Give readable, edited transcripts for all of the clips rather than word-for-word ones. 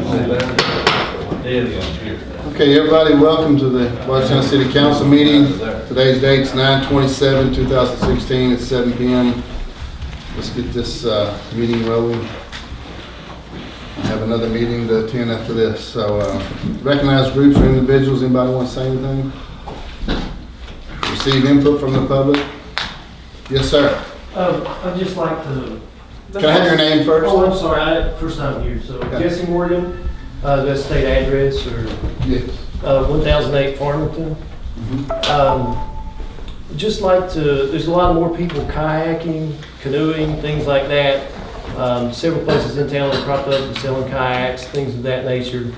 Okay, everybody, welcome to the Bardstown City Council meeting. Today's date's 9/27/2016 at 7 p.m. Let's get this meeting rolling. I have another meeting to attend after this. So, recognize groups or individuals. Anybody want to say anything? Receive input from the public? Yes, sir. I'd just like to... Can I have your name first? Oh, I'm sorry. First time here. So, okay. Jesse Morgan, the state address, or yes. 1008 Farmington. Just like to, there's a lot more people kayaking, canoeing, things like that. Several places in town that cropped up and selling kayaks, things of that nature.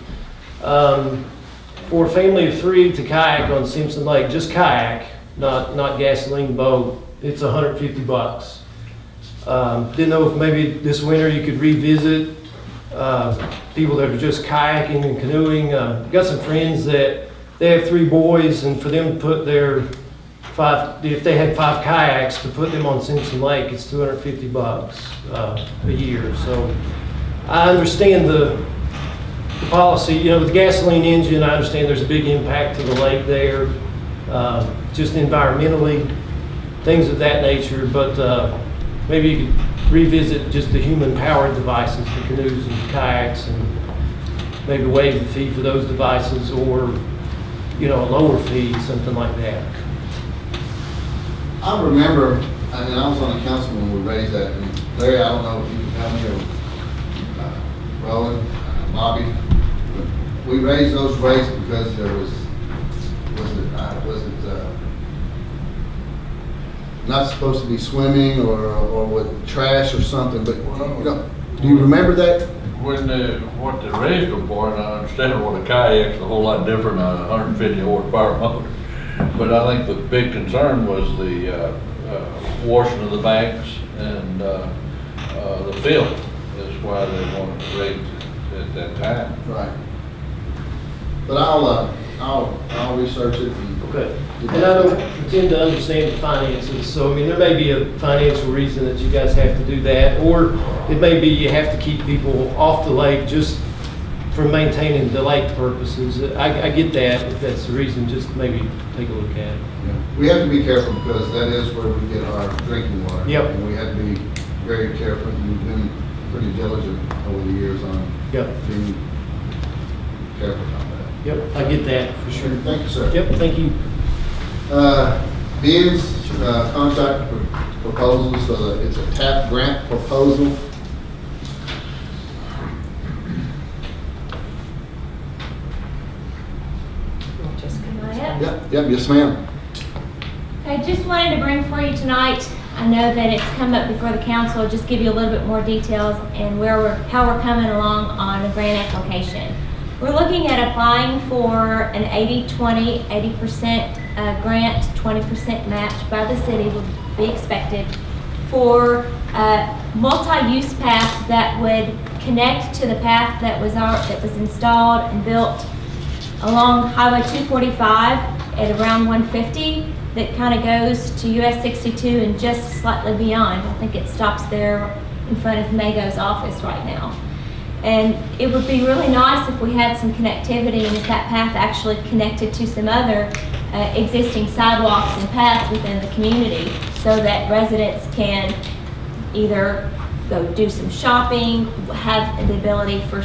For a family of 3 to kayak on Simpson Lake, just kayak, not gasoline boat, it's $150. Didn't know if maybe this winter you could revisit people that are just kayaking and canoeing. Got some friends that they have 3 boys, and for them to put their if they had 5 kayaks, to put them on Simpson Lake, it's $250 a year. So I understand the policy, you know, with the gasoline engine. I understand there's a big impact to the lake there, just environmentally, things of that nature. But maybe you could revisit just the human-powered devices, the canoes and kayaks, and maybe waive the fee for those devices, or, you know, a lower fee, something like that. I remember, I mean, I was on the council when we raised that, and Larry, I don't know if you can tell me, or Roland, Bobby, but we raised those rates because there was it not supposed to be swimming or with trash or something, but you know, do you remember that? What the raised them for, and I understand what a kayak's a whole lot different on a 150 horsepower motor. But I think the big concern was the washing of the banks and the filth. That's why they wanted to raise it at that time. Right. But I'll research it. Okay. And I don't pretend to understand the finances, so I mean, there may be a financial reason that you guys have to do that, or it may be you have to keep people off the lake just for maintaining the lake purposes. I get that. If that's the reason, just maybe take a look at it. Yeah. We have to be careful because that is where we get our drinking water. Yep. And we have to be very careful. We've been pretty diligent over the years on being careful about that. Yep, I get that for sure. Thank you, sir. Yep, thank you. Bids, contract proposals. So it's a TAP grant proposal. Yep, yes ma'am. I just wanted to bring for you tonight, I know that it's come up before the council, just give you a little bit more details and how we're coming along on a grant application. We're looking at applying for an 80-20, 80% grant, 20% match by the city would be expected for a multi-use path that would connect to the path that was installed and built along Highway 245 at around 150 that kind of goes to US 62 and just slightly beyond. I think it stops there in front of Mago's office right now. And it would be really nice if we had some connectivity and if that path actually connected to some other existing sidewalks and paths within the community so that residents can either go do some shopping, have the ability for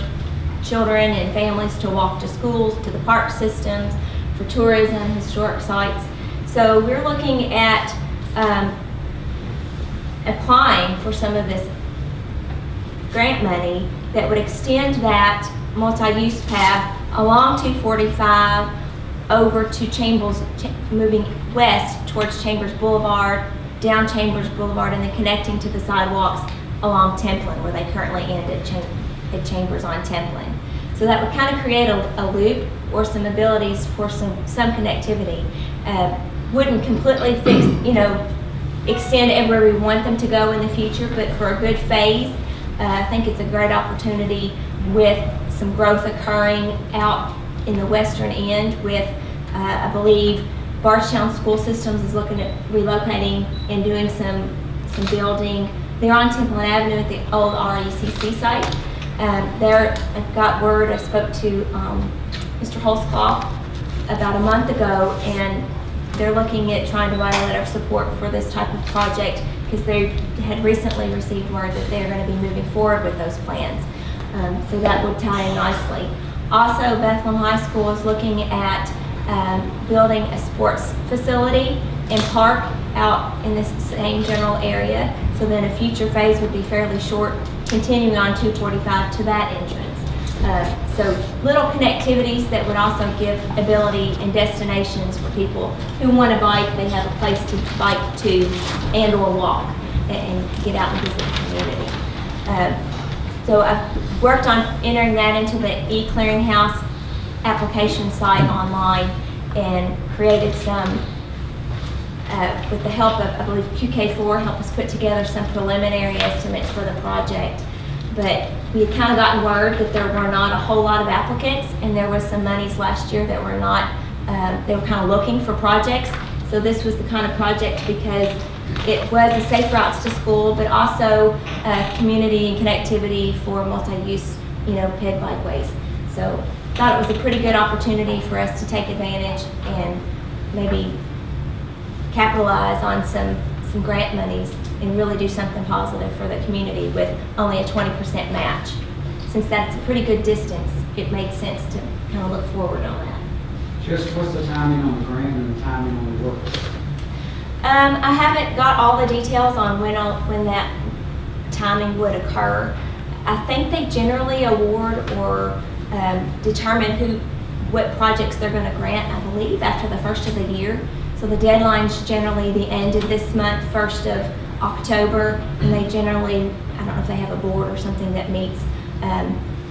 children and families to walk to schools, to the park systems, for tourism, historic sites. So we're looking at applying for some of this grant money that would extend that multi-use path along 245 over to Chambers, moving west towards Chambers Boulevard, down Chambers Boulevard, and then connecting to the sidewalks along Templin, where they currently end at Chambers on Templin. So that would kind of create a loop or some abilities for some connectivity. Wouldn't completely fix, extend everywhere we want them to go in the future, but for a good phase, I think it's a great opportunity with some growth occurring out in the western end with, I believe, Bardstown School Systems is looking at relocating and doing some building. They're on Templin Avenue at the old RECC site. I got word, I spoke to Mr. Holzclaw about a month ago, and they're looking at trying to write a letter of support for this type of project because they had recently received word that they're going to be moving forward with those plans. So that would tie in nicely. Also, Bethlehem High School is looking at building a sports facility and park out in this same general area. So then a future phase would be fairly short, continuing on 245 to that entrance. So little connectivities that would also give ability and destinations for people who want to bike. They have a place to bike to and or walk and get out and visit the community. So I've worked on entering that into the e-clearinghouse application site online and created some, with the help of, I believe QK4 helped us put together some preliminary estimates for the project. But we had kind of gotten word that there were not a whole lot of applicants, and there was some monies last year that were not, they were kind of looking for projects. So this was the kind of project because it was a safe routes to school, but also community and connectivity for multi-use, ped bikeways. So thought it was a pretty good opportunity for us to take advantage and maybe capitalize on some grant monies and really do something positive for the community with only a 20% match. Since that's a pretty good distance, it made sense to kind of look forward on that. Just what's the timing on the grant and the timing on the work? I haven't got all the details on when that timing would occur. I think they generally award or determine what projects they're going to grant, I believe, after the first of the year. So the deadline's generally the end of this month, 1st of October, and they generally, I don't know if they have a board or something that meets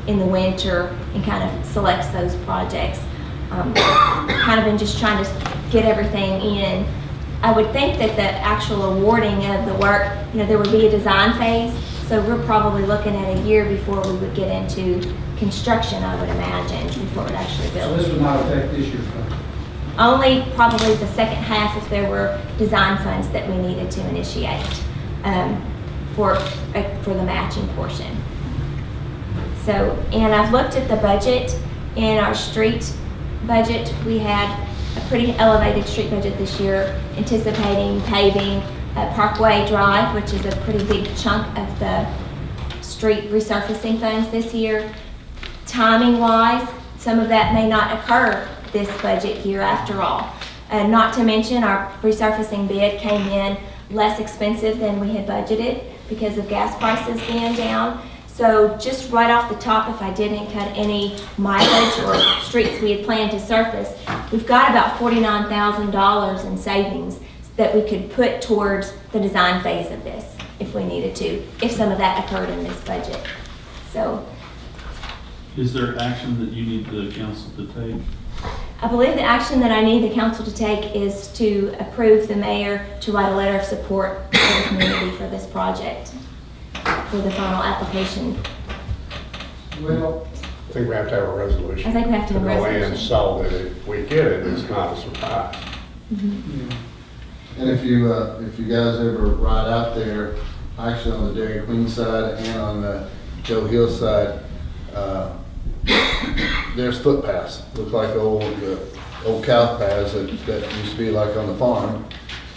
in the winter and kind of selects those projects. Kind of been just trying to get everything in. I would think that the actual awarding of the work, there would be a design phase, so we're probably looking at a year before we would get into construction, I would imagine, before it would actually So build. this would not affect this year's budget? Only probably the second half if there were design funds that we needed to initiate for the matching portion. So, and I've looked at the budget. In our street budget, we had a pretty elevated street budget this year, anticipating paving Parkway Drive, which is a pretty big chunk of the street resurfacing funds this year. Timing wise, some of that may not occur this budget year after all. Not to mention our resurfacing bid came in less expensive than we had budgeted because of gas prices being down. So just right off the top, if I didn't cut any mileage or streets we had planned to surface, we've got about $49,000 in savings that we could put towards the design phase of this if we needed to, if some of that occurred in this budget. So, is there action that you need the council to take? I believe the action that I need the council to take is to approve the mayor to write a letter of support for the community for this project, for the final application. Well, I think we have to have a resolution. I think we have to have a go in resolution. so that if we get it, it's not a surprise. yeah. And if you guys ever ride out there, actually on the Dairy Queen side and on the Joe Hill side, there's footpaths. Look like old cow paths that used to be like on the farm.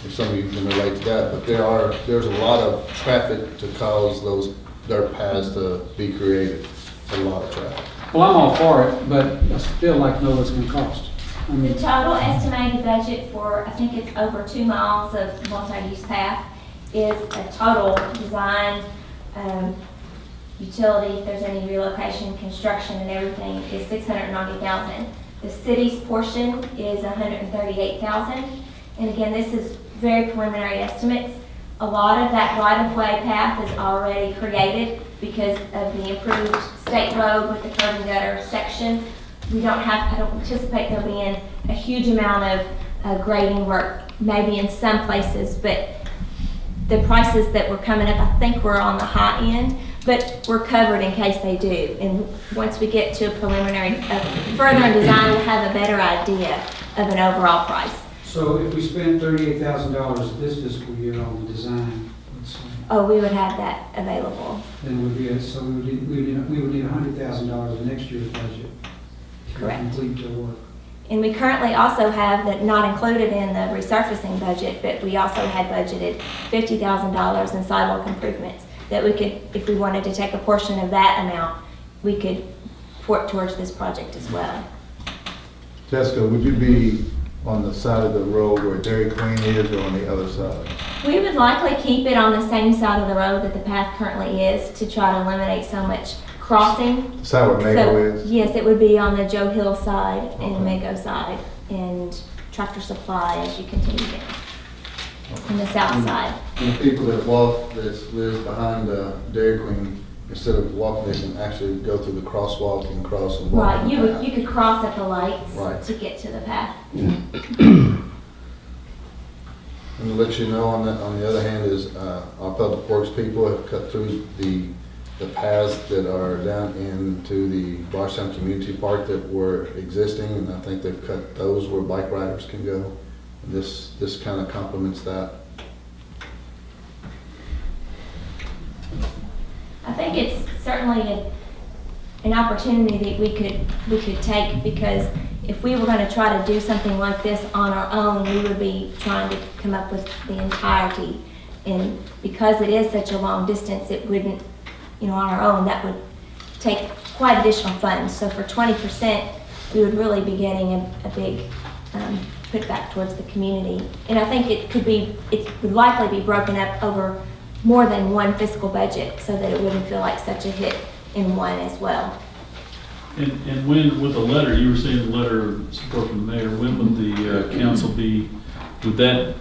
If some of you can relate to that, but there's a lot of traffic to cause those dirt paths to be created. A lot of traffic. Well, I'm all for it, but I still like to know what it's gonna cost. I The mean, total estimated budget for, I think it's over 2 miles of multi-use path, is a total design, utility, if there's any relocation, construction and everything, is $690,000. The city's portion is $138,000. And again, this is very preliminary estimates. A lot of that right-of-way path is already created because of the improved state road with the curb and gutter section. I don't anticipate there being a huge amount of grading work, maybe in some places, but the prices that were coming up, I think were on the high end, but we're covered in case they do. And once we get to a preliminary, further in design, we'll have a better idea of an overall price. so if we spent $38,000 this fiscal year on the design, let's see, Oh, we would have that available. Then it would be, so we would need $100,000 in next year's budget. to Correct. Complete the work. And we currently also have that not included in the resurfacing budget, but we also had budgeted $50,000 in sidewalk improvements that we could, if we wanted to take a portion of that amount, we could put towards this project as well. Jessica, would you be on the side of the road where Dairy Queen is or on the other side? We would likely keep it on the same side of the road that the path currently is to try to eliminate so much crossing. The side where Mako So, is? yes, it would be on the Joe Hill side and Okay. Mako side and Tractor Supply as you continue down. On the south side. And the people that walk, that lives behind Dairy Queen, instead of walking, they can actually go through the crosswalk and cross and walk. Right, on the path. you could cross at the lights Right. to get to the path. And to let you know, on the other hand, is our public works people have cut through the paths that are down into the Bardstown Community Park that were existing, and I think they've cut those where bike riders can go. And this kind of complements that. I think it's certainly an opportunity that we could take, because if we were gonna try to do something like this on our own, we would be trying to come up with the entirety. And because it is such a long distance, it wouldn't, on our own, that would take quite additional funds. So for 20%, we would really be getting a big putback towards the community. And I think it would likely be broken up over more than one fiscal budget, so that it wouldn't feel like such a hit in one as well. And when, with the letter, you were saying the letter of support from the mayor, when would the council be, would that,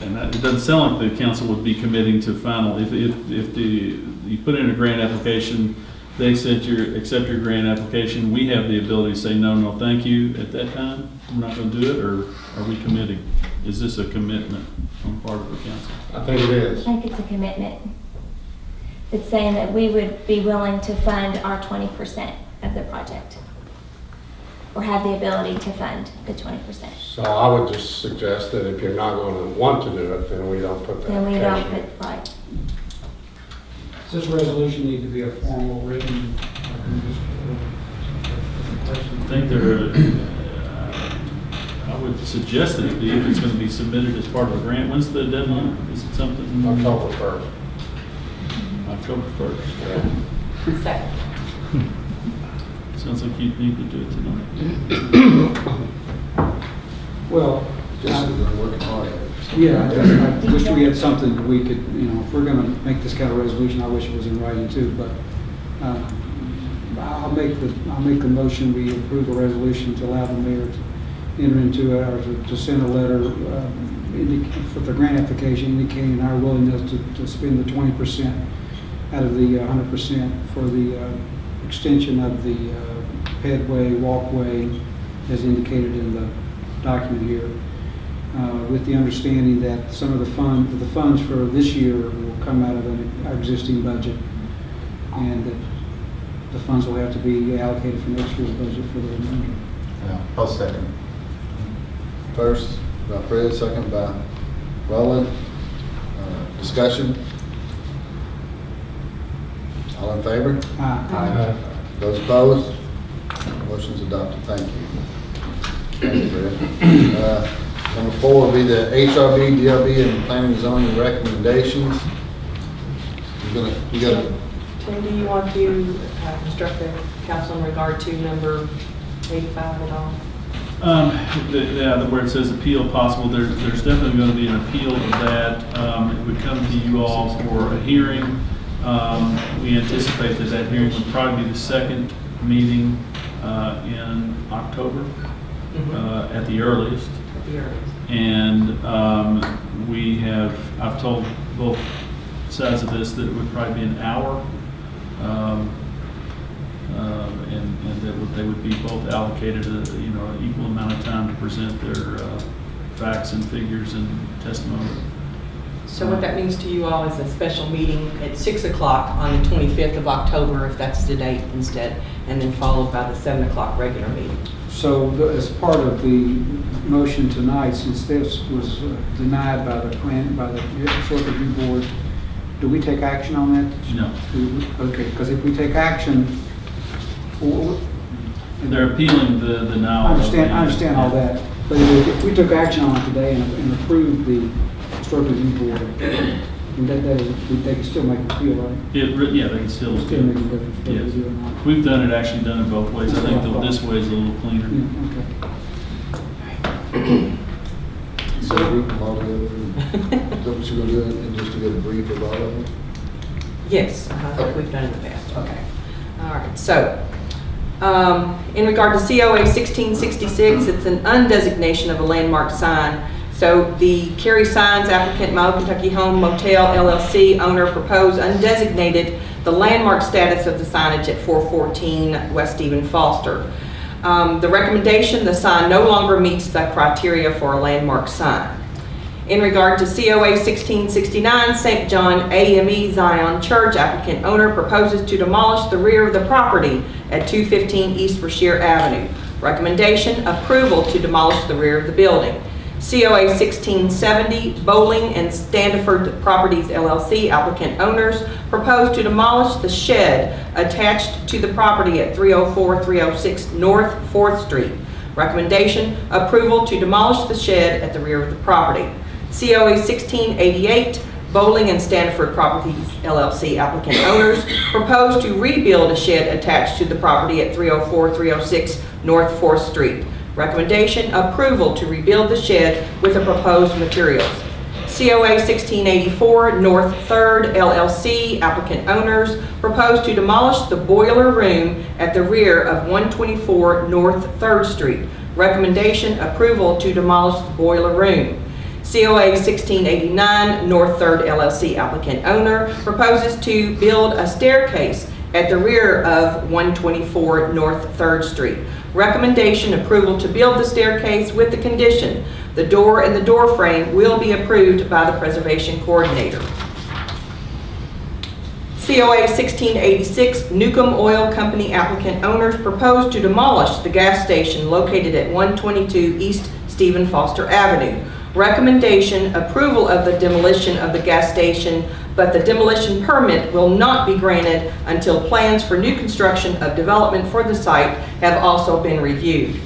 and it doesn't sound like the council would be committing to final, if you put in a grant application, they accept your grant application, we have the ability to say, no, thank you at that time, we're not gonna do it, or are we committing? Is this a commitment on part of the council? I think it I is. think it's a commitment. It's saying that we would be willing to fund our 20% of the project, or have the ability to fund the 20%. So I would just suggest that if you're not going to want to do it, then we don't put that. Then we don't application. put, right. Does this resolution need to be a formal written? I think I would suggest that it be, if it's gonna be submitted as part of a grant, when's the deadline? Is it something? October 1st. October 1st. Second. Sounds like you need to do it tonight. Well, Just as they're working hard at it. yeah, I wish we had something that we could, if we're gonna make this kind of resolution, I wish it was in writing too, but I'll make the motion, we approve a resolution to allow the mayor to enter into, or to send a letter for the grant application indicating our willingness to spend the 20% out of the 100% for the extension of the pedway, walkway, as indicated in the document here, with the understanding that some of the funds for this year will come out of our existing budget, and that the funds will have to be allocated for next year's budget for the remainder. Yeah, I'll second. First by Fred, second by Roland. Discussion? All in favor? Aye. Those opposed? Motion's adopted. Thank you. Thank you, Fred. Number 4 will be the HRB, DRB, and planning and zoning recommendations. You got Tim, do you want to instruct the council in regard to number 85 at all? Where it says appeal possible, there's definitely going to be an appeal of that. It would come to you all for a hearing. We anticipate that hearing would probably be the second meeting in October at the earliest. At the earliest. And I've told both sides of this that it would probably be an hour. And that they would be both allocated an equal amount of time to present their facts and figures and testimony. So what that means to you all is a special meeting at 6 o'clock on the 25th of October, if that's the date instead, and then followed by the 7 o'clock regular meeting. So as part of the motion tonight, since this was denied by the short review board, do we take action on that? No. Okay, because if we take action, They're appealing the denial. I understand all that, but if we took action on it today and approved the historic review board, and they can still make a appeal, right? Yeah, they can still Still make a appeal. difference whether we do it or not. We've actually done it both ways. I think that this way is a little cleaner. Yeah, okay. So group them all together, is that what you're gonna do, and just to get a brief of all of them? Yes, like we've done in the past, okay. All right, so, in regard to COA 1666, it's an undesignation of a landmark sign. So the Carry Signs applicant, My Old Kentucky Home Motel LLC owner proposed undesignated the landmark status of the signage at 414 West Stephen Foster. The recommendation, the sign no longer meets the criteria for a landmark sign. In regard to COA 1669, St. John AME Zion Church applicant owner proposes to demolish the rear of the property at 215 East Brashear Avenue. Recommendation, approval to demolish the rear of the building. COA 1670, Bowling and Standiford Properties LLC applicant owners propose to demolish the shed attached to the property at 304-306 North 4th Street. Recommendation, approval to demolish the shed at the rear of the property. COA 1688, Bowling and Standiford Properties LLC applicant owners propose to rebuild a shed attached to the property at 304-306 North 4th Street. Recommendation, approval to rebuild the shed with the proposed materials. COA 1684, North 3rd LLC applicant owners propose to demolish the boiler room at the rear of 124 North 3rd Street. Recommendation, approval to demolish the boiler room. COA 1689, North 3rd LLC applicant owner proposes to build a staircase at the rear of 124 North 3rd Street. Recommendation, approval to build the staircase with the condition the door and the door frame will be approved by the preservation coordinator. COA 1686, Newcomb Oil Company applicant owners propose to demolish the gas station located at 122 East Stephen Foster Avenue. Recommendation, approval of the demolition of the gas station, but the demolition permit will not be granted until plans for new construction of development for the site have also been reviewed.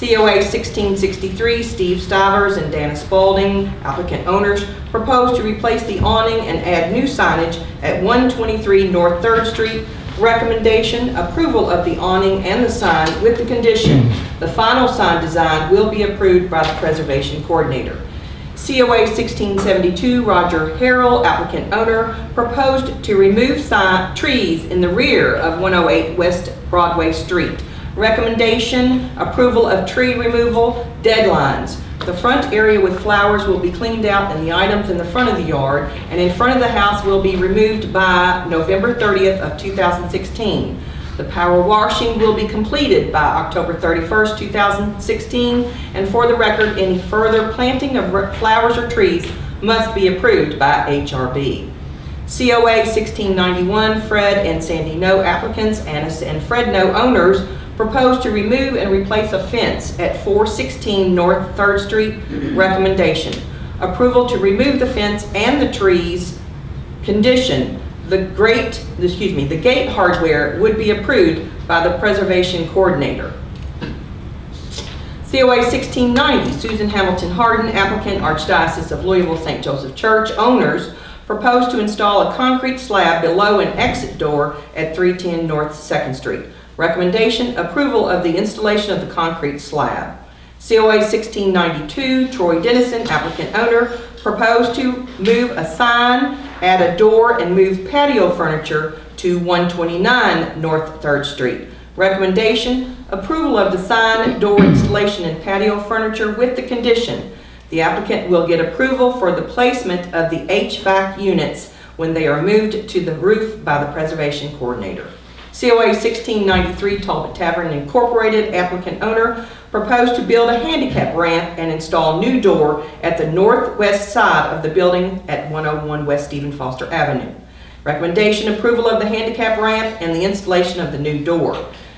COA 1663, Steve Stivers and Dana Spaulding, applicant owners, propose to replace the awning and add new signage at 123 North 3rd Street. Recommendation, approval of the awning and the sign with the condition the final sign design will be approved by the preservation coordinator. COA 1672, Roger Harrell, applicant owner, proposed to remove trees in the rear of 108 West Broadway Street. Recommendation, approval of tree removal, deadlines. The front area with flowers will be cleaned out and the items in the front of the yard and in front of the house will be removed by November 30th of 2016. The power washing will be completed by October 31st, 2016, and for the record, any further planting of flowers or trees must be approved by HRB. COA 1691, Fred and Sandy No applicants, Annis and Fred No owners, propose to remove and replace a fence at 416 North 3rd Street. Recommendation, approval to remove the fence and the trees. Condition, the gate hardware would be approved by the preservation coordinator. COA 1690, Susan Hamilton Harden, applicant, Archdiocese of Louisville St. Joseph Church, owners, propose to install a concrete slab below an exit door at 310 North 2nd Street. Recommendation, approval of the installation of the concrete slab. COA 1692, Troy Dennison, applicant owner, proposed to move a sign, add a door, and move patio furniture to 129 North 3rd Street. Recommendation, approval of the sign, door installation, and patio furniture with the condition the applicant will get approval for the placement of the HVAC units when they are moved to the roof by the preservation coordinator. COA 1693, Talbot Tavern Incorporated, applicant owner, proposed to build a handicap ramp and install new door at the northwest side of the building at 101 West Stephen Foster Avenue. Recommendation, approval of the handicap ramp and the installation of the new door.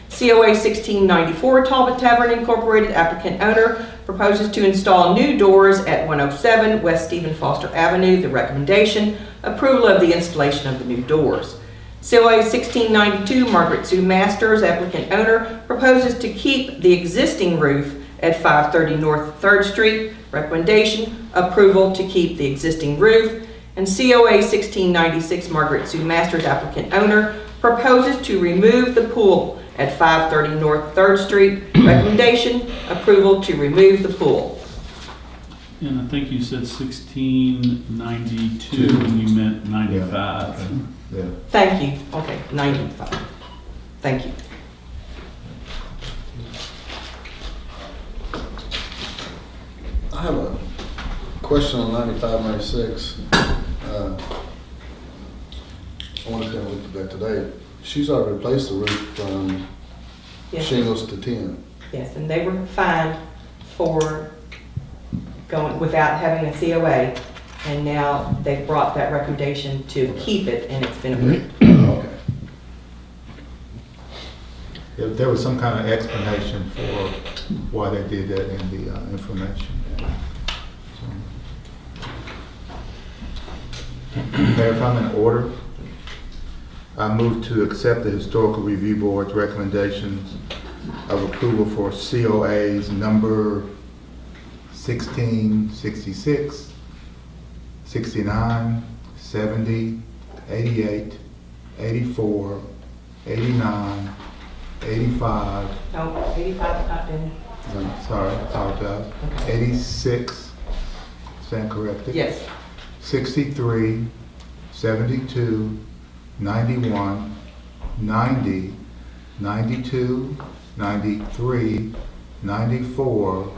COA 1694, Talbot Tavern Incorporated, applicant owner, proposes to install new doors at 107 West Stephen Foster Avenue. The recommendation, approval of the installation of the new doors. COA 1692, Margaret Sue Masters, applicant owner, proposes to keep the existing roof at 530 North 3rd Street. Recommendation, approval to keep the existing roof. And COA 1696, Margaret Sue Masters, applicant owner, proposes to remove the pool at 530 North 3rd Street. Recommendation, approval to remove the pool. And I think you said 1692 and you meant 95. Yeah. Thank you. Okay, 95. Thank you. I have a question on 95, 96. I wanted to look at that today. She's already replaced the roof from Yes. shingles to tin. Yes, and they were fined for going without having a COA, and now they've brought that recommendation to keep it, and it's been approved. Okay. There was some kind of explanation for why they did that in the information. Mayor, if I'm in order, I move to accept the Historical Review Board's recommendations of approval for COAs number 1666, 69, 70, 88, 84, 89, 85, No, 85 not in. sorry, apologize, 86, stand corrected? Yes. 63, 72, 91, 90, 92, 93, 94,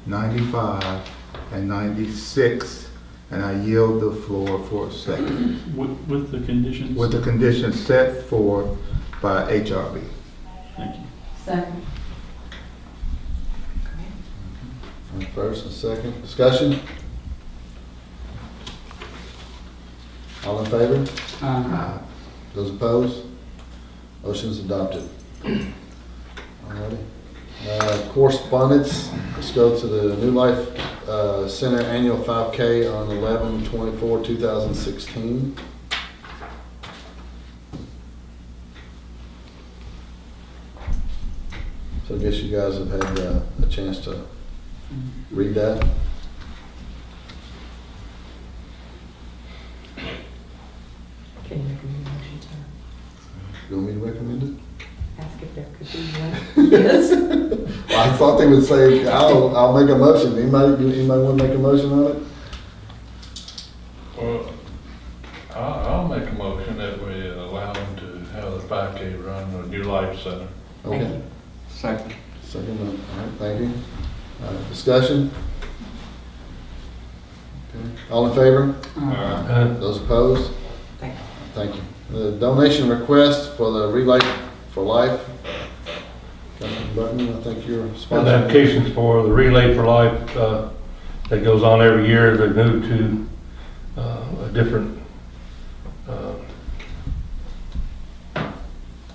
95, and 96. And I yield the floor for a second. With the conditions? With the conditions set forth by HRB. Thank you. Second. First and second, discussion? All in favor? Those opposed? Motion's adopted. Alrighty. Correspondence, let's go to the New Life Center Annual 5K on 11/24/2016. So I guess you guys have had a chance to read that. Can you recommend a motion, sir? You want me to recommend it? Ask if there could be one. Yes. Well, I thought they would say, I'll make a motion. Anybody want to make a motion on it? Well, I'll make a motion that we allow them to have the 5K run at New Life Center. Okay. Second. Second, all right, thank you. Discussion? Okay. All in favor? Those opposed? Thank you. Thank you. The donation request for the Relay for Life. Councilman Button, I think you're And the sponsoring. applications for the Relay for Life that goes on every year. They move to a different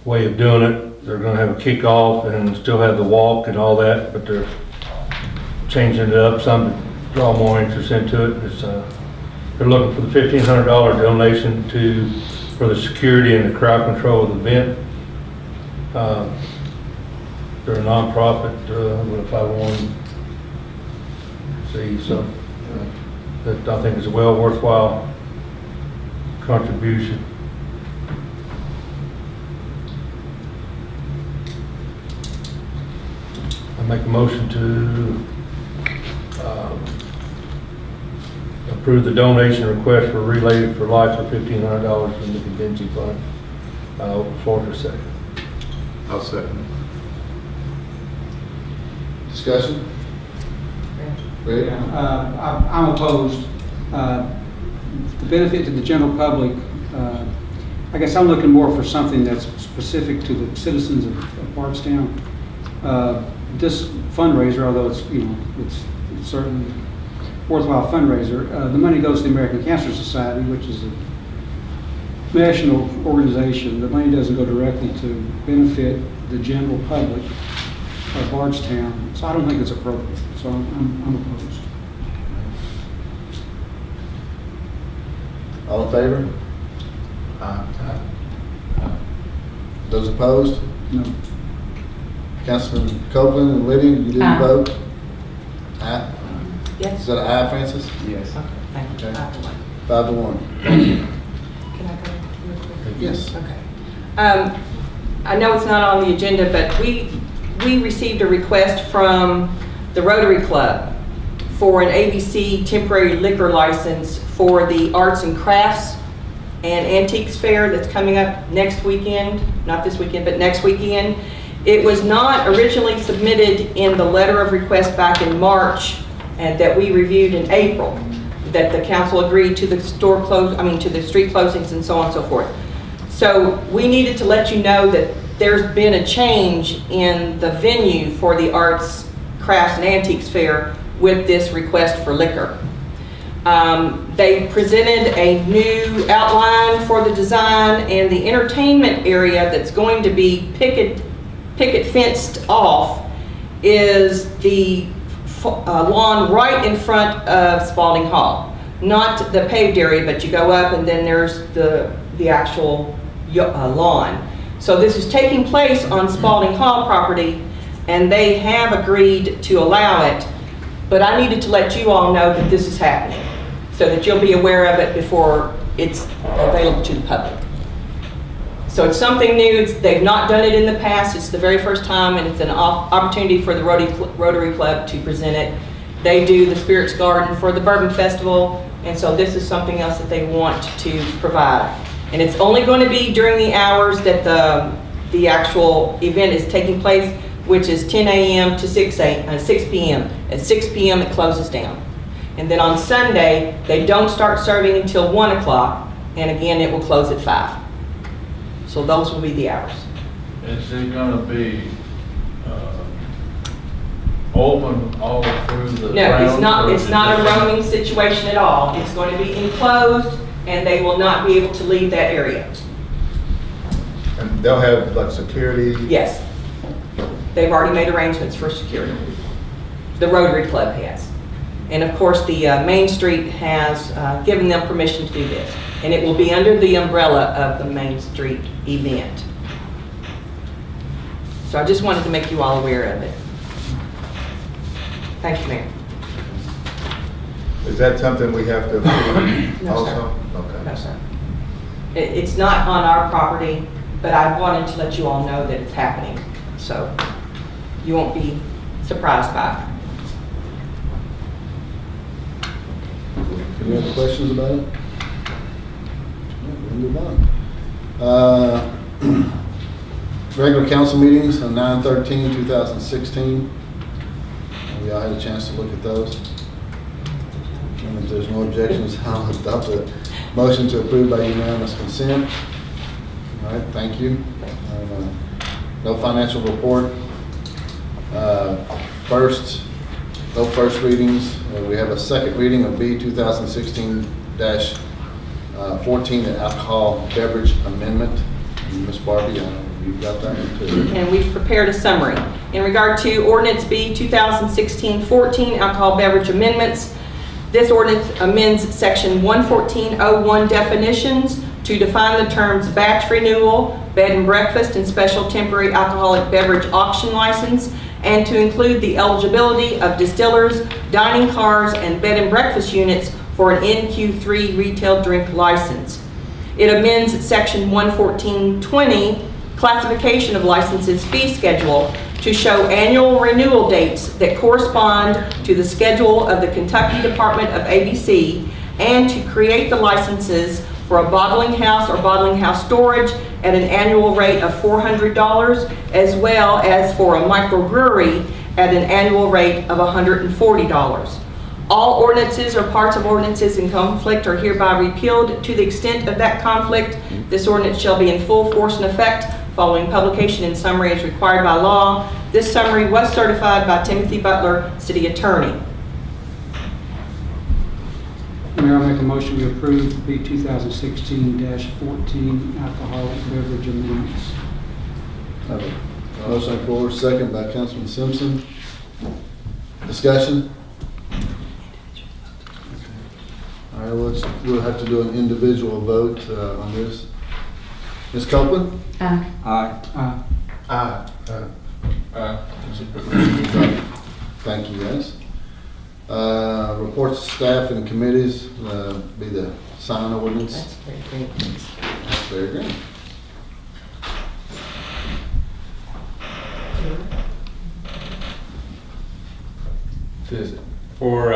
way of doing it. They're going to have a kickoff and still have the walk and all that, but they're changing it up some to draw more interest into it. It's, they're looking for the $1,500 donation for the security and the crowd control of the event. They're a nonprofit with a 501c, so that I think is a well worthwhile contribution. I make a motion to approve the donation request for Relay for Life for $1,500 from the contingency fund. Floor for a second. I'll second. Discussion? Ready? I'm opposed. The benefit to the general public, I guess I'm looking more for something that's specific to the citizens of Bardstown. This fundraiser, although it's, it's certainly worthwhile fundraiser, the money goes to the American Cancer Society, which is a national organization. The money doesn't go directly to benefit the general public of Bardstown, so I don't think it's appropriate. So I'm opposed. All in favor? Those opposed? No. Councilman Copeland and Lydia, you didn't Aye. vote? Aye? Is Yes? that an aye, Francis? Yes. Okay, thank you. Okay. 5-1. 5-1. Thank you. Can I go real quick? Yes. Okay. I know it's not on the agenda, but we received a request from the Rotary Club for an ABC temporary liquor license for the Arts and Crafts and Antiques Fair that's coming up next weekend, not this weekend, but next weekend. It was not originally submitted in the letter of request back in March and that we reviewed in April, that the council agreed to the to the street closings and so on and so forth. So we needed to let you know that there's been a change in the venue for the Arts, Crafts, and Antiques Fair with this request for liquor. They presented a new outline for the design, and the entertainment area that's going to be picket fenced off is the lawn right in front of Spalding Hall. Not the paved area, but you go up and then there's the actual lawn. So this is taking place on Spalding Hall property, and they have agreed to allow it, but I needed to let you all know that this is happening, so that you'll be aware of it before it's available to the public. So it's something new. They've not done it in the past. It's the very first time, and it's an opportunity for the Rotary Club to present it. They do the Spirits Garden for the Bourbon Festival, and so this is something else that they want to provide. And it's only going to be during the hours that the actual event is taking place, which is 10 a.m. to 6 p.m. At 6 p.m. it closes down. And then on Sunday, they don't start serving until 1 o'clock, and again, it will close at 5. So those will be the hours. Is it gonna be, open all through the grounds? No, or it's is not it a just- roaming situation at all. It's going to be enclosed, and they will not be able to leave that area. And they'll have like security? Yes. They've already made arrangements for security. The Rotary Club has. And of course, the Main Street has given them permission to do this. And it will be under the umbrella of the Main Street event. So I just wanted to make you all aware of it. Thank you, Mayor. Is that something we have to approve No, sir. also? Okay. No, sir. It's not on our property, but I wanted to let you all know that it's happening. So you won't be surprised by it. Any other questions about it? We'll move on. Regular council meetings on 9/13/2016. We all had a chance to look at those. And if there's no objections, I'll adopt a motion to approve by unanimous consent. All right, thank you. No financial report. No first readings. We have a second reading of B 2016-14, the alcohol beverage amendment. Ms. Barbie, you've got that one too. And we've prepared a summary. In regard to ordinance B 2016-14, alcohol beverage amendments, this ordinance amends section 114.01 definitions to define the terms batch renewal, bed and breakfast, and special temporary alcoholic beverage auction license, and to include the eligibility of distillers, dining cars, and bed and breakfast units for an NQ3 retail drink license. It amends section 114.20, classification of licenses fee schedule, to show annual renewal dates that correspond to the schedule of the Kentucky Department of ABC, and to create the licenses for a bottling house or bottling house storage at an annual rate of $400, as well as for a microbrewery at an annual rate of $140. All ordinances or parts of ordinances in conflict are hereby repealed. To the extent of that conflict, this ordinance shall be in full force and effect following publication in summary as required by law. This summary was certified by Timothy Butler, City Attorney. Mayor, I'll make a motion to approve B 2016-14 alcoholic beverage amendments. Motion on the floor, second by Councilman Simpson. Discussion? All right, we'll have to do an individual vote on this. Ms. Copeland? Aye. Thank you, guys. Reports to staff and committees, be the sign ordinance. That's very great. That's very good. For,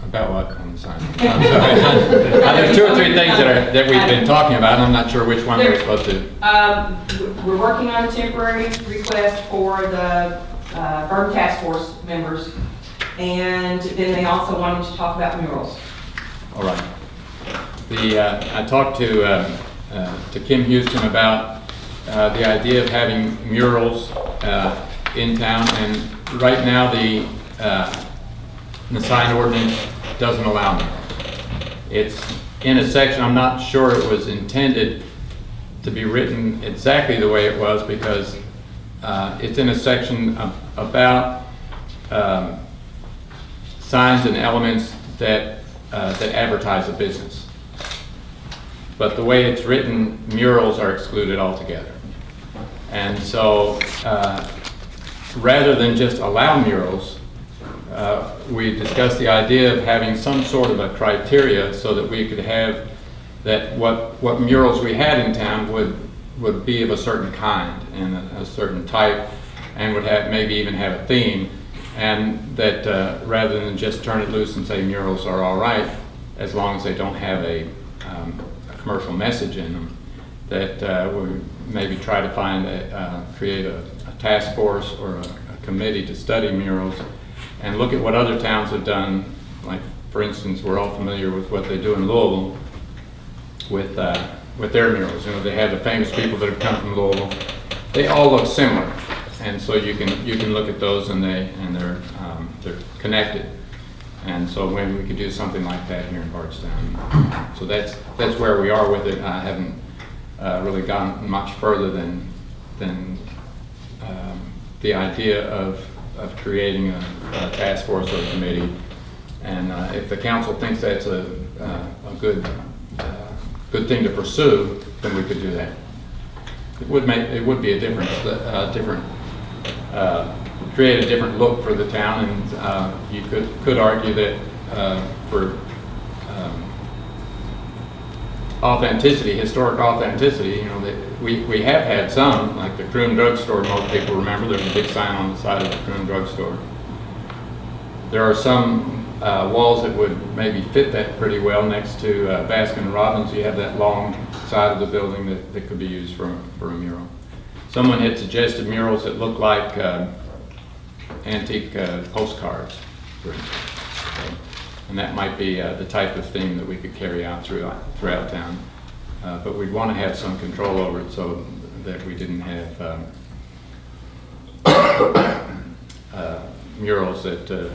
about what, I'm sorry. I'm sorry. There's two or three things that we've been talking about, and I'm not sure which one we're supposed to. We're working on a temporary request for the Burn Task Force members, and then they also wanted to talk about murals. All right. I talked to Kim Houston about the idea of having murals in town, and right now the sign ordinance doesn't allow them. It's in a section, I'm not sure it was intended to be written exactly the way it was, because it's in a section about signs and elements that advertise a business. But the way it's written, murals are excluded altogether. And so rather than just allow murals, we discussed the idea of having some sort of a criteria so that we could have that what murals we had in town would be of a certain kind and a certain type, and would have maybe even have a theme, and that rather than just turn it loose and say murals are all right as long as they don't have a commercial message in them, that we maybe try to create a task force or a committee to study murals and look at what other towns have done. Like, for instance, we're all familiar with what they do in Louisville with their murals. You know, they have the famous people that have come from Louisville. They all look similar, and so you can look at those, and they're connected. And so maybe we could do something like that here in Bardstown. So that's where we are with it. I haven't really gone much further than the idea of creating a task force or a committee. And if the council thinks that's a good thing to pursue, then we could do that. It would be a different create a different look for the town, and you could argue that for authenticity, historic authenticity, you know, that we have had some, like the Croon Drugstore. Most people remember there's a big sign on the side of the Croon Drugstore. There are some walls that would maybe fit that pretty well next to Baskin Robbins. You have that long side of the building that could be used for a mural. Someone had suggested murals that look like antique postcards, for instance. Okay. And that might be the type of theme that we could carry out throughout town. But we'd want to have some control over it so that we didn't have murals that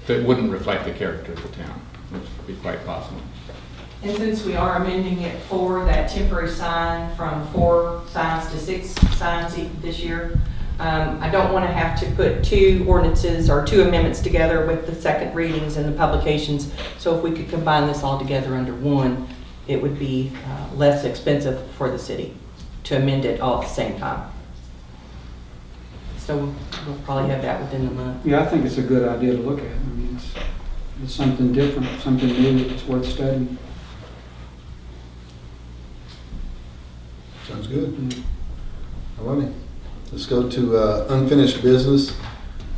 wouldn't reflect the character of the town, which would be quite possible. And since we are amending it for that temporary sign from 4 signs to 6 signs this year, I don't want to have to put 2 ordinances or 2 amendments together with the second readings and the publications. So if we could combine this all together under one, it would be less expensive for the city to amend it all at the same time. So we'll probably have that within the month. Yeah, I think it's a good idea to look at. I mean, it's something different, something new, it's worth studying. Sounds good. All righty. Let's go to unfinished business.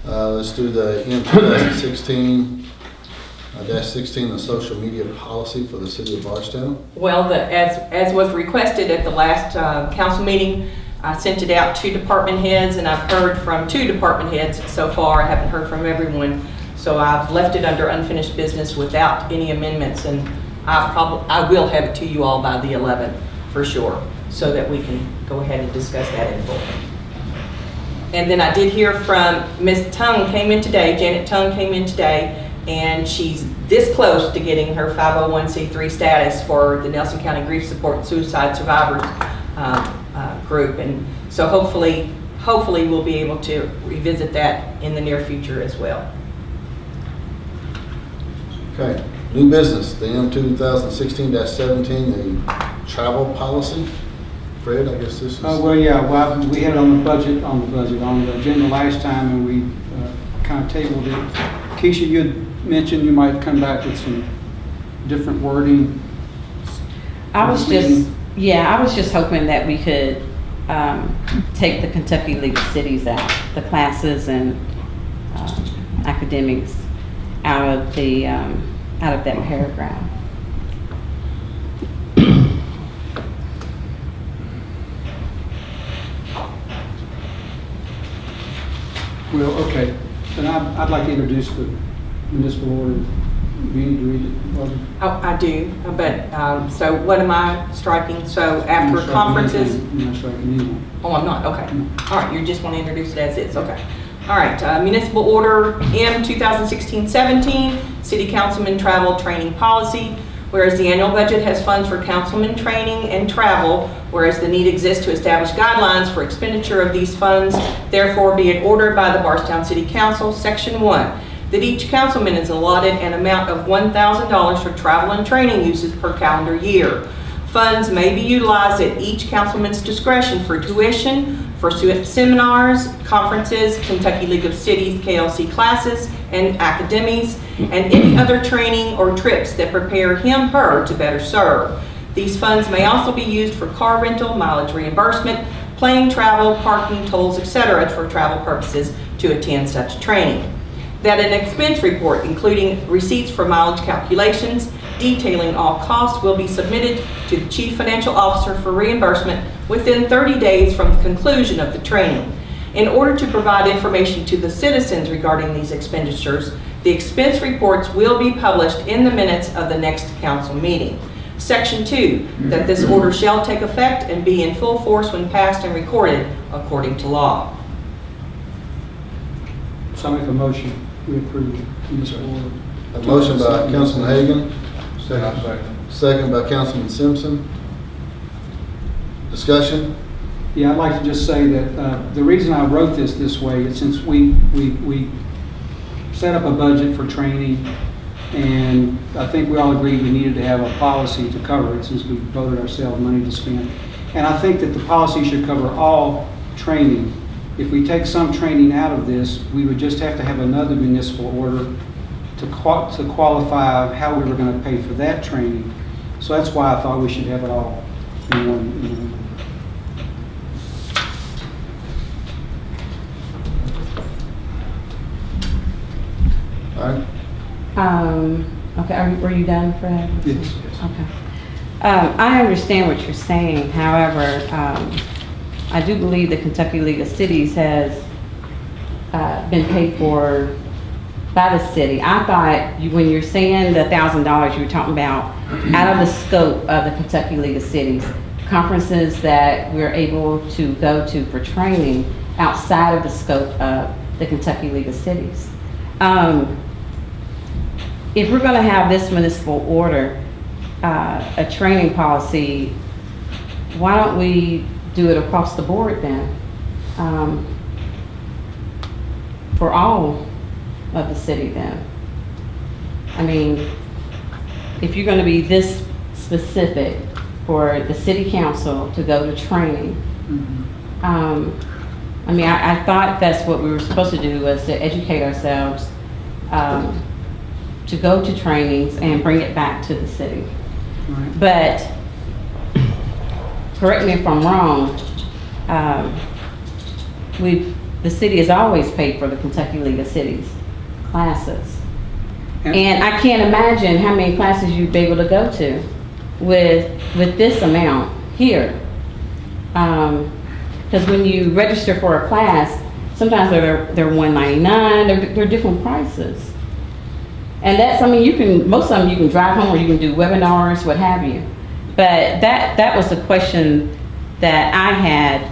Let's do the M 2016-16, the social media policy for the city of Bardstown. Well, as was requested at the last council meeting, I sent it out to department heads, and I've heard from 2 department heads so far. I haven't heard from everyone. So I've left it under unfinished business without any amendments, and I will have it to you all by the 11th for sure, so that we can go ahead and discuss that in full. And then I did hear from Ms. Tung came in today, Janet Tung came in today, and she's this close to getting her 501c3 status for the Nelson County Grief Support and Suicide Survivors group. And so hopefully we'll be able to revisit that in the near future as well. Okay, new business, the M 2016-17, the travel policy. Fred, I guess this is. Well, yeah, well, we had it on the agenda last time, and we kind of tabled it. Keisha, you had mentioned you might come back with some different wording. I was just hoping that we could take the Kentucky League of Cities out, the classes and academics out of that paragraph. Well, okay, then I'd like to introduce the municipal order. Do you need to read it, Barbara? Oh, I do, but, so what am I striking? So after You're not striking conferences? anything. You're not striking anything. Oh, I'm not, okay. All right, you just want to introduce it as is, okay. All right, municipal order M 2016-17, city councilman travel training policy. Whereas the annual budget has funds for councilman training and travel, whereas the need exists to establish guidelines for expenditure of these funds, therefore be it ordered by the Bardstown City Council, Section 1, that each councilman is allotted an amount of $1,000 for travel and training uses per calendar year. Funds may be utilized at each councilman's discretion for tuition, for seminars, conferences, Kentucky League of Cities, KLC classes, and academies, and any other training or trips that prepare him/her to better serve. These funds may also be used for car rental, mileage reimbursement, plane travel, parking, tolls, etc. for travel purposes to attend such training. That an expense report, including receipts for mileage calculations, detailing all costs, will be submitted to the Chief Financial Officer for reimbursement within 30 days from the conclusion of the training. In order to provide information to the citizens regarding these expenditures, the expense reports will be published in the minutes of the next council meeting. Section 2, that this order shall take effect and be in full force when passed and recorded according to law. So I make a motion, we approve the municipal order. A motion by Councilman Hagan, Second. second by Councilman Simpson. Discussion? Yeah, I'd like to just say that the reason I wrote this way is since we set up a budget for training, and I think we all agreed we needed to have a policy to cover it since we voted ourselves money to spend. And I think that the policy should cover all training. If we take some training out of this, we would just have to have another municipal order to qualify how we were going to pay for that training. So that's why I thought we should have it all in one. All right. Okay, were you done, Fred? Yes. Okay. I understand what you're saying. However, I do believe the Kentucky League of Cities has been paid for by the city. I thought when you're saying the $1,000, you were talking about out of the scope of the Kentucky League of Cities, conferences that we're able to go to for training outside of the scope of the Kentucky League of Cities. If we're going to have this municipal order, a training policy, why don't we do it across the board then? For all of the city then. I mean, if you're going to be this specific for the city council to go to training, I mean, I thought that's what we were supposed to do, was to educate ourselves, to go to trainings and bring it back to the city. Right. But, correct me if I'm wrong, the city has always paid for the Kentucky League of Cities classes. And I can't imagine how many classes you'd be able to go to with this amount here. Because when you register for a class, sometimes they're $199, they're different prices. And that's, I mean, most of them you can drive home or you can do webinars, what have you. But that was the question that I had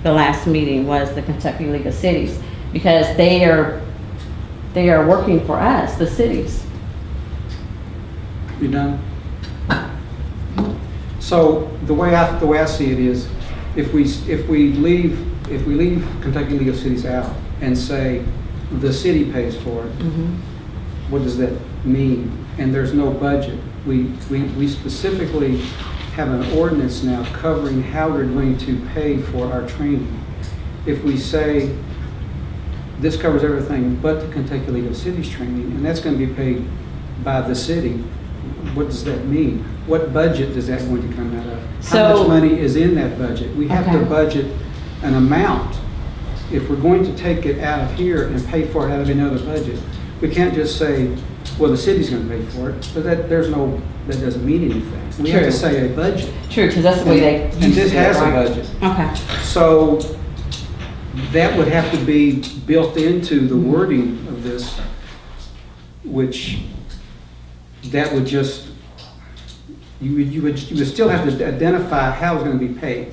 the last meeting, was the Kentucky League of Cities, because they are working for us, the cities. You done? So the way I see it is, if we leave Kentucky League of Cities out and say the city pays for it, what does that mean? And there's no budget. We specifically have an ordinance now covering how we're going to pay for our training. If we say this covers everything but the Kentucky League of Cities training, and that's going to be paid by the city, what does that mean? What budget is that going to come out of? How much money is in that budget? We have to Okay. budget an amount. If we're going to take it out of here and pay for it out of another budget, we can't just say, well, the city's going to pay for it, but that doesn't mean anything. We have True. to say a budget. True, because that's the way they used to And this do it, has a right? budget. Okay, So that would have to be built into the wording of this, which that would just, you would still have to identify how it's going to be paid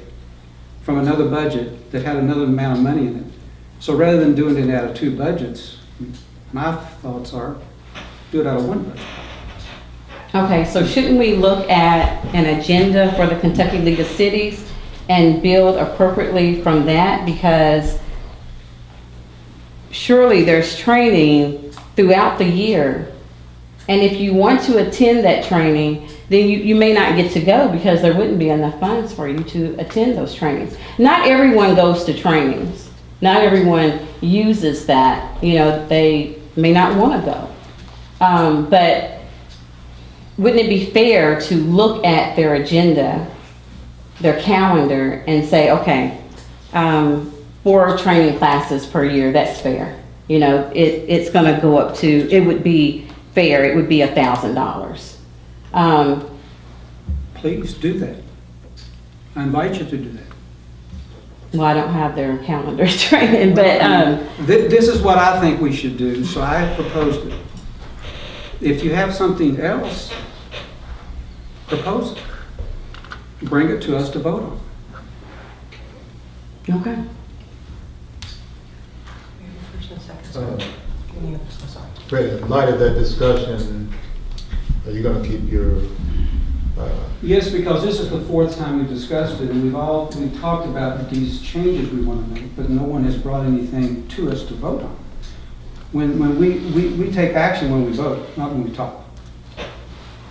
from another budget that had another amount of money in it. So rather than doing it out of two budgets, my thoughts are, do it out of one budget. okay, so shouldn't we look at an agenda for the Kentucky League of Cities and build appropriately from that? Because surely there's training throughout the year. And if you want to attend that training, then you may not get to go because there wouldn't be enough funds for you to attend those trainings. Not everyone goes to trainings. Not everyone uses that. You know, they may not want to go. But wouldn't it be fair to look at their agenda, their calendar, and say, okay, 4 training classes per year, that's fair. You know, it's going to go up to, it would be fair, it would be $1,000. Please do that. I invite you to do that. Well, I don't have their calendar training, but, This is what I think we should do, so I have proposed it. If you have something else, propose it. Bring it to us to vote on. okay. Fred, in light of that discussion, are you gonna keep your, Yes, because this is the 4th time we've discussed it, and we've talked about these changes we want to make, but no one has brought anything to us to vote on. When we take action when we vote, not when we talk.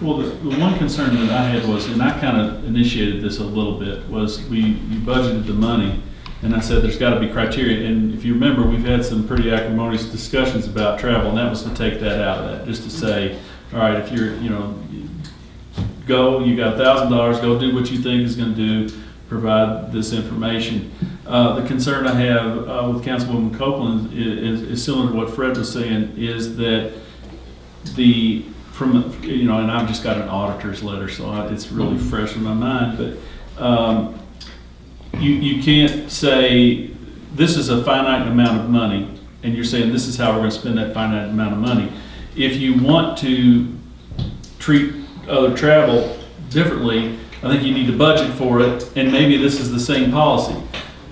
Well, the one concern that I had was, and I kind of initiated this a little bit, was you budgeted the money, and I said there's got to be criteria. And if you remember, we've had some pretty acrimonious discussions about travel, and that was to take that out of that, just to say, all right, if you're, go, you got $1,000, go do what you think is going to do, provide this information. The concern I have with Councilwoman Copeland is similar to what Fred was saying, is that and I've just got an auditor's letter, so it's really fresh in my mind, but you can't say, this is a finite amount of money, and you're saying this is how we're going to spend that finite amount of money. If you want to treat other travel differently, I think you need to budget for it, and maybe this is the same policy.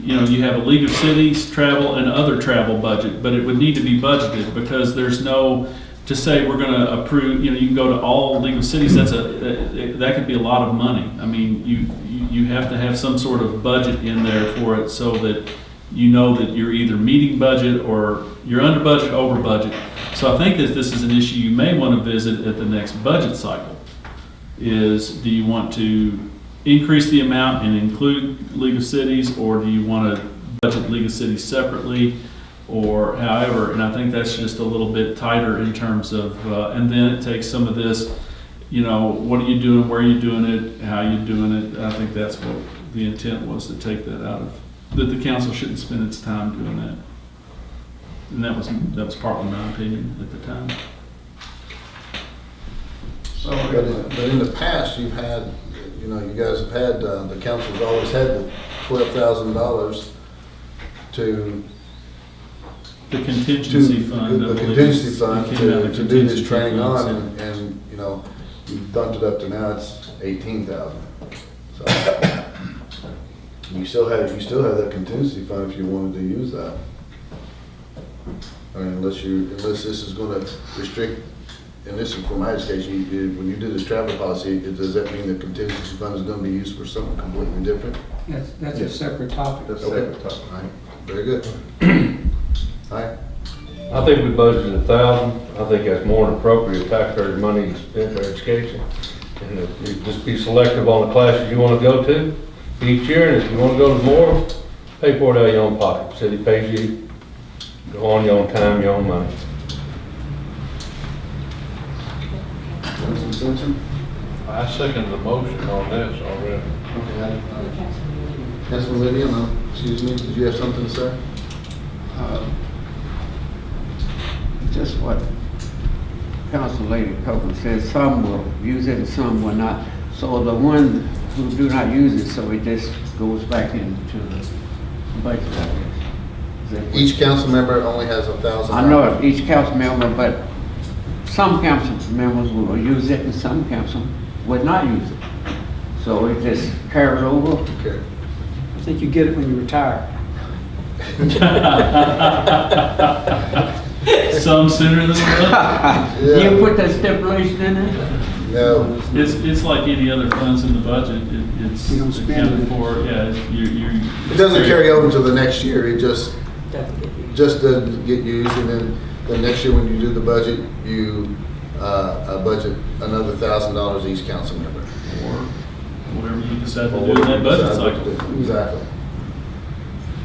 You have a League of Cities travel and other travel budget, but it would need to be budgeted, because there's no, to say we're gonna approve, you can go to all League of Cities, that could be a lot of money. I mean, you have to have some sort of budget in there for it, so that you know that you're either meeting budget or you're under budget, over budget. So I think that this is an issue you may want to visit at the next budget cycle. Is, do you want to increase the amount and include League of Cities, or do you want to budget League of Cities separately, or however? And I think that's just a little bit tighter in terms of, and then it takes some of this, what are you doing, where are you doing it, how are you doing it? I think that's what the intent was, to take that out of, that the council shouldn't spend its time doing that. And that was partly my opinion at the time. But in the past, you've had, you guys have had, the council's always had the $12,000 to The contingency fund. I the believe contingency is- fund it came out of to do this contingency training funds, on, and you've bumped it up to now it's 18,000. So you still have that contingency fund if you wanted to use that. I mean, unless this is going to restrict. And this is from my education, when you do this travel policy, does that mean the contingency fund is going to be used for something completely different? That's a separate topic. that's a separate topic, right? Very good. All right. I think we budgeted 1,000. I think that's more than appropriate taxpayers' money spent for education. And if you just be selective on the classes you want to go to each year, and if you want to go to more, pay for it out of your own pocket. City pays you, go on your own time, your own money. Councilman Simpson? I second the motion on this already. Okay. Councilman Lydia, no, excuse me, did you have something to say? Just what Council Lady Copeland said, some will use it and some will not. So the ones who do not use it, so it just goes back into the budget, I guess. Is that what- Each council member only has $1,000. I know of each council member, but some council members will use it and some council would not use it. So it just carries over. Okay. I think you get it when you retire. Some sooner than others. Yeah. You put that stipulation in there? No, It's like any other funds in the budget. It's You don't spend accounted it. for, yeah, you're. it doesn't carry over to the next year, it just Doesn't get used. doesn't get used, and then the next year when you do the budget, you budget another $1,000 each council member. Or whatever you decide to do in that budget cycle. Exactly.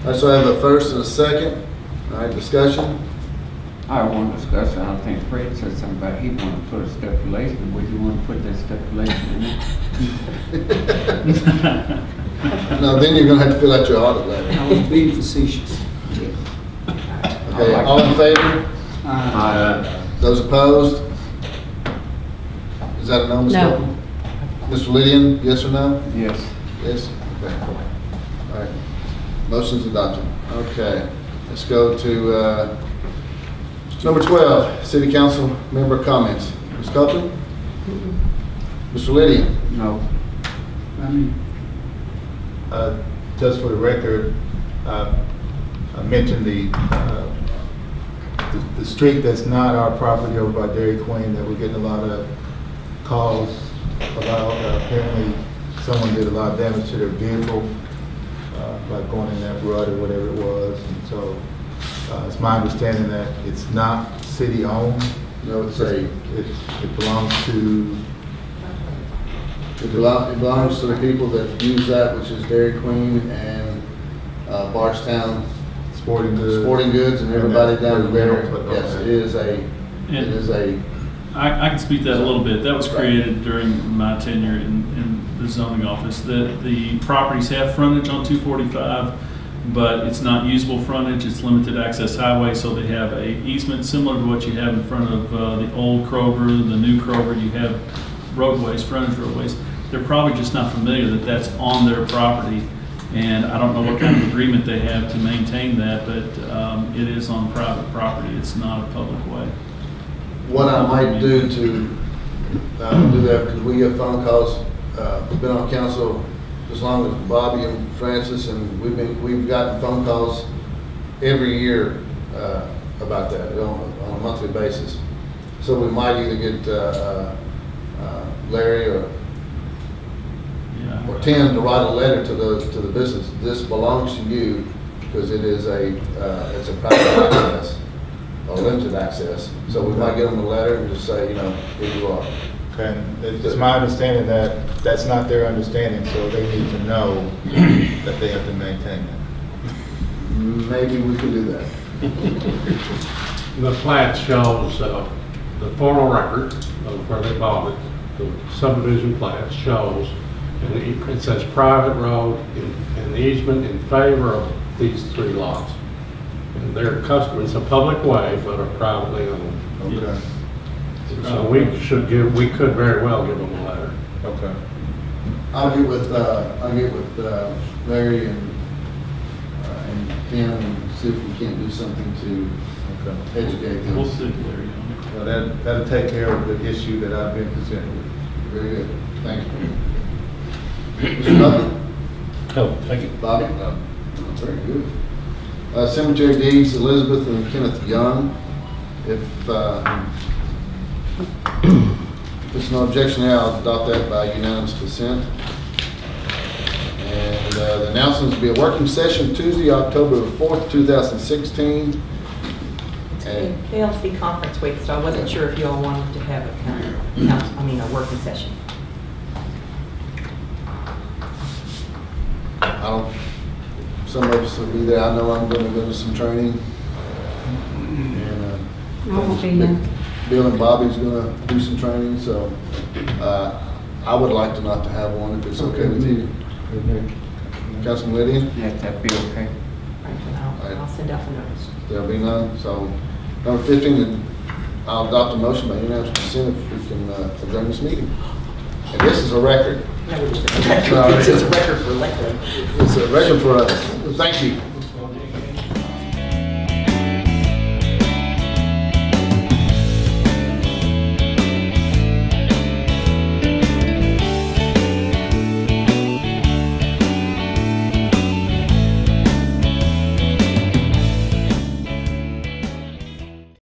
All right, so I have a first and a second. All right, discussion. I want to discuss it. I think Fred said something about he wanted to put a stipulation. Would you want to put that stipulation in there? No, then you're gonna have to fill out your audit letter. I was being facetious. Okay, all in favor? Those opposed? Is that a no, Ms. No. Copeland? Mr. Lydian, yes or no? Yes. Yes? Okay. All right. Motion's adopted. Okay, let's go to number 12, City Council member comments. Ms. Copeland? Mr. Lydian? No. I mean, Just for the record, I mentioned the street that's not our property over by Dairy Queen that we're getting a lot of calls about. Apparently, someone did a lot of damage to their vehicle by going in that rut or whatever it was. And so it's my understanding that it's not city-owned. No, it It belongs to, belongs to the people that use that, which is Dairy Queen and Bardstown Sporting Goods. Sporting Goods and everybody down there. Okay. Yes, it is a, I can speak to that a little bit. That was created during my tenure in the zoning office. The properties have frontage on 245, but it's not usable frontage. It's limited access highway, so they have a easement similar to what you have in front of the old Kroger, the new Kroger. You have roadways, frontage roadways. They're probably just not familiar that that's on their property, and I don't know what kind of agreement they have to maintain that, but it is on private property. It's not a public way. what I might do to do that, because we get phone calls, we've been on council as long as Bobby and Francis, and we've gotten phone calls every year about that on a monthly basis. So we might either get Larry or Tim to write a letter to the business. This belongs to you because it is it's a private access or limited access. So we might give them a letter and just say, here you are. Okay, it's my understanding that that's not their understanding, so they need to know that they have to maintain that. Maybe we can do that. The plat shows the formal record of where they bought it, the subdivision plat shows, and it says private road and easement in favor of these 3 lots. And their custom, it's a public way, but a privately owned. Okay, So we could very well give them a letter. okay. I'll get with Larry and Tim and see if we can't do something to educate them. We'll stick Larry on Well, that'll take care of the issue that I've been presented with. Very good. Thank you. Mr. Bobby? Oh, thank you. Bobby? Very good. Cemetery deeds, Elizabeth and Kenneth Young. If there's no objection there, I'll adopt that by unanimous consent. And the announcements will be a working session Tuesday, October 4th, 2016. It's KLC conference week, so I wasn't sure if you all wanted to have a working session. I don't, some of us will be there. I know I'm gonna go to some training. And, I won't be here. Bill and Bobby's gonna do some training, so, I would like to not to have one if it's okay with you. Councilman Lydia? Yeah, that'd be okay. Right, and I'll send out the notice. There'll be none, so, number 15, then I'll adopt a motion by unanimous consent if we can adjourn this meeting. And this is a record. No, it's just a record for Lakeland. It's a record for us. Thank you.